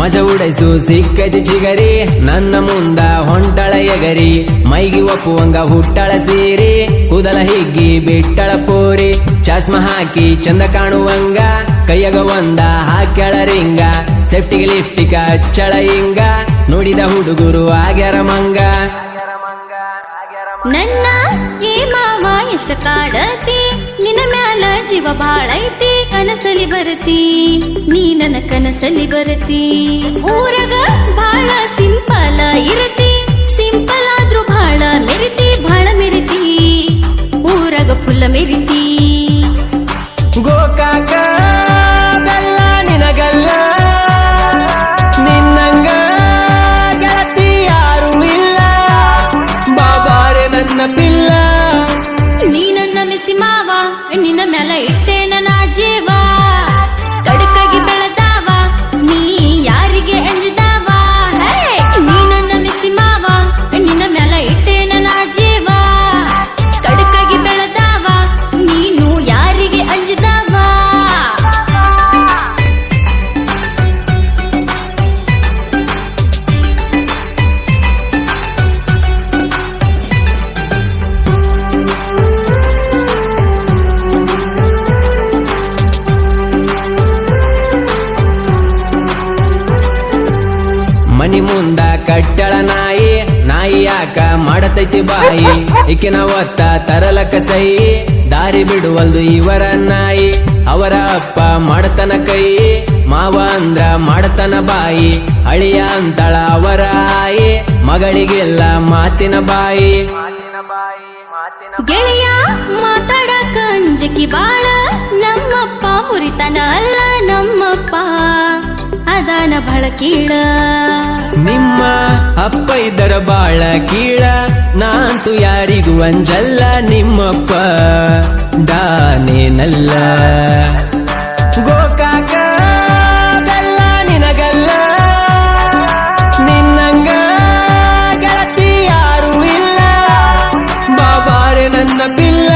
ಮಜ ಉಡೈಸು ಸಿಕ್ಕೈತಿ ಚಿಗರಿ ನನ್ನ ಮುಂದ ಹೊಂಟಳ ಎಗರಿ ಮೈಗಿ ಒಪ್ಪುವಂಗ ಹುಟ್ಟಳ ಸೀರಿ ಕೂದಲ ಹಿಗ್ಗಿ ಬಿಟ್ಟಳ ಪೋರಿ ಚಸ್ಮ ಹಾಕಿ ಚಂದ ಕಾಣುವಂಗ ಕೈಯಗ ಒಂದ ಹಾಕ್ಯಾಳ ರಿಂಗ ಸೆಫ್ಟಿಗೆ ಲಿಫ್ಟಿಗ ಹಚ್ಚಳ ಹಿಂಗ ನೋಡಿದ ಹುಡುಗರು ಆಗ್ಯಾರ ಮಂಗ ನನ್ನ ಏ ಮಾವ ಎಷ್ಟ ಕಾಡತಿ ನಿನ್ನ ಮ್ಯಾಲ ಜೀವ ಬಾಳೈತಿ ಕನಸಲಿ ಬರತಿ ನೀ ನನ್ನ ಕನಸಲಿ ಬರತಿ ಊರಗ ಬಾಳ ಸಿಂಪಲ್ ಇರತಿ ಸಿಂಪಲ್ ಆದ್ರೂ ಬಾಳ ಮೆರಿತಿ ಬಾಳ ಮೆರಿತಿ ಊರಗ ಫುಲ್ಲ ಮೆರಿತಿ ಗೋಕಾಕ ಬೆಲ್ಲ ನಿನಗಲ್ಲ ನಿನ್ನಂಗ ಗೆಳತಿ ಯಾರು ಇಲ್ಲ ಬಾಬಾರೆ ನನ್ನ ಪಿಲ್ಲ ನೀ ನನ್ನ ಮಿಸಿ ಮಾವ ನಿನ್ನ ಮ್ಯಾಲ ಇಟ್ಟೆ ನನ್ನ ಜೀವ ಕಡಕಾಗಿ ಬೆಳೆದಾವ ನೀ ಯಾರಿಗೆ ಅಂಜದಾವ ನೀ ನನ್ನ ಮಿಸಿ ಮಾವ ನಿನ್ನ ಮ್ಯಾಲ ಇಟ್ಟೆ ನನ್ನ ಜೀವ ಕಡಕಾಗಿ ಬೆಳೆದಾವ ನೀನು ಯಾರಿಗೆ ಅಂಜದಾವ ಮನಿ ಮುಂದ ಕಟ್ಟಳ ನಾಯಿ ನಾಯಿ ಯಾಕ ಮಾಡತೈತಿ ಬಾಯಿ ಈಕಿನ ಒತ್ತ ತರಲಕ ಸೈ ದಾರಿ ಬಿಡುವಲ್ದು ಇವರ ನಾಯಿ ಅವರ ಅಪ್ಪ ಮಾಡತನ ಕೈ ಮಾವ ಅಂದ್ರ ಮಾಡತನ ಬಾಯಿ ಅಳಿಯ ಅಂತಳ ಅವರ ಆಯಿ ಮಗಳಿಗೆಲ್ಲ ಮಾತಿನ ಬಾಯಿ ಗೆಳೆಯ ಮಾತಾಡಕ ಅಂಜಕಿ ಬಾಳ ನಮ್ಮಪ್ಪ ಮುರಿತನ ಅಲ್ಲ ನಮ್ಮಪ್ಪ ಅದಾನ ಬಹಳ ಕೀಳ ನಿಮ್ಮ ಅಪ್ಪ ಇದ್ದರ ಬಾಳ ಕೀಳ ನಾಂತೂ ಯಾರಿಗೂ ಅಂಜಲ್ಲ ನಿಮ್ಮಪ್ಪ ದಾನೇನಲ್ಲ ಗೋಕಾಕ ಬೆಲ್ಲ ನಿನಗಲ್ಲ ನಿನ್ನಂಗ ಗೆಳತಿ ಯಾರು ಇಲ್ಲ ಬಾಬಾರೆ ನನ್ನ ಪಿಲ್ಲ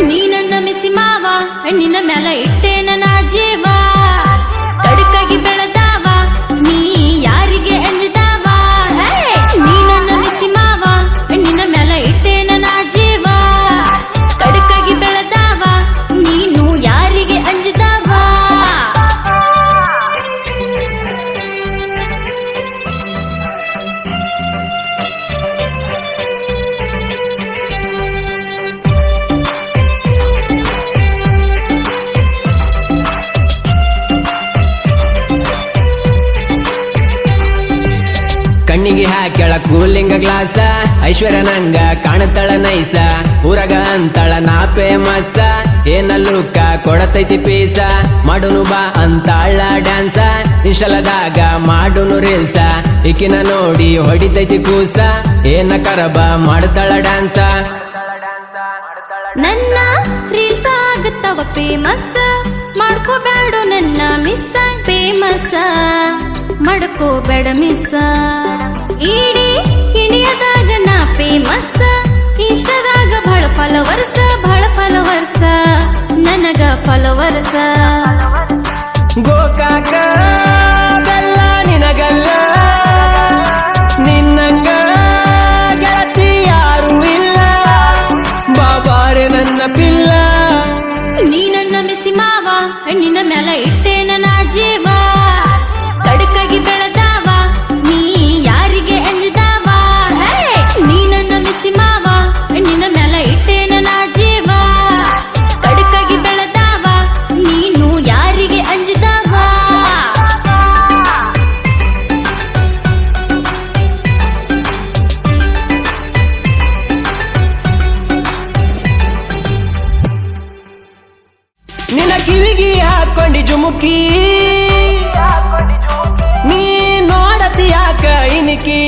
ನೀ ನನ್ನ ಮಿಸಿ ಮಾವ ನಿನ್ನ ಮ್ಯಾಲ ಇಟ್ಟೆ ನನ್ನ ಜೀವ ಕಡಕಾಗಿ ಬೆಳೆದಾವ ನೀ ಯಾರಿಗೆ ಅಂಜದಾವ ನೀ ನನ್ನ ಮಿಸಿ ಮಾವ ನಿನ್ನ ಮ್ಯಾಲ ಇಟ್ಟೆ ನನ್ನ ಜೀವ ಕಡಕಾಗಿ ಬೆಳೆದಾವ ನೀನು ಯಾರಿಗೆ ಅಂಜದಾವ ಕಣ್ಣಿಗೆ ಹಾಕ್ಯಾಳ ಕೂಲಿಂಗ ಗ್ಲಾಸ ಐಶ್ವರ್ಯ ನಂಗ ಕಾಣತಳ ನೈಸ ಊರಗ ಅಂತಳ ನಾ ಫೇಮಸ್ ಏನಲ್ಲೂಕ ಕೊಡತೈತಿ ಪೀಸ ಮಾಡುನು ಬಾ ಅಂತಾಳ ಡ್ಯಾನ್ಸ ನಿಶಲದಾಗ ಮಾಡುನು ರೀಲ್ಸ ಈಕಿನ ನೋಡಿ ಹೊಡಿತೈತಿ ಕೂಸ ಏನ ಕರಬ ಮಾಡ್ತಾಳ ಡ್ಯಾನ್ಸ ನನ್ನ ರೀಲ್ಸ್ ಆಗತ್ತವ ಫೇಮಸ್ ಮಾಡ್ಕೋಬೇಡ ನನ್ನ ಮಿಸ್ ಫೇಮಸ್ ಮಾಡ್ಕೋಬೇಡ ಮಿಸ್ ಇಡೀ ಇಂಡಿಯಾದಾಗ ನಾ ಫೇಮಸ್ ಇನ್ಸ್ಟಾದಾಗ ಬಹಳ ಫಾಲೋವರ್ಸ್ ನನಗ ಫಾಲೋವರ್ಸ್ ಗೋಕಾಕ ಬೆಲ್ಲ ನಿನಗಲ್ಲ ನಿನ್ನಂಗ ಗೆಳತಿ ಯಾರು ಇಲ್ಲ ಬಾಬಾರೆ ನನ್ನ ಪಿಲ್ಲ ನೀ ನನ್ನ ಮಿಸಿ ಮಾವ ನಿನ್ನ ಮ್ಯಾಲ ಇಟ್ಟೆ ನನ್ನ ಜೀವ ಕಡಕಾಗಿ ಬೆಳೆದಾವ ನೀ ಯಾರಿಗೆ ಅಂಜದಾವ ನೀ ನನ್ನ ಮಿಸಿ ಮಾವ ನಿನ್ನ ಮ್ಯಾಲ ಇಟ್ಟೆ ನನ್ನ ಜೀವ ಕಡಕಾಗಿ ಬೆಳೆದಾವ ನೀನು ಯಾರಿಗೆ ಅಂಜದಾವ ನಿನ್ನ ಕಿವಿಗೆ ಹಾಕೊಂಡಿ ಜುಮುಕಿ ನೀ ನೋಡತಿ ಯಾಕ ಇನಿಕಿ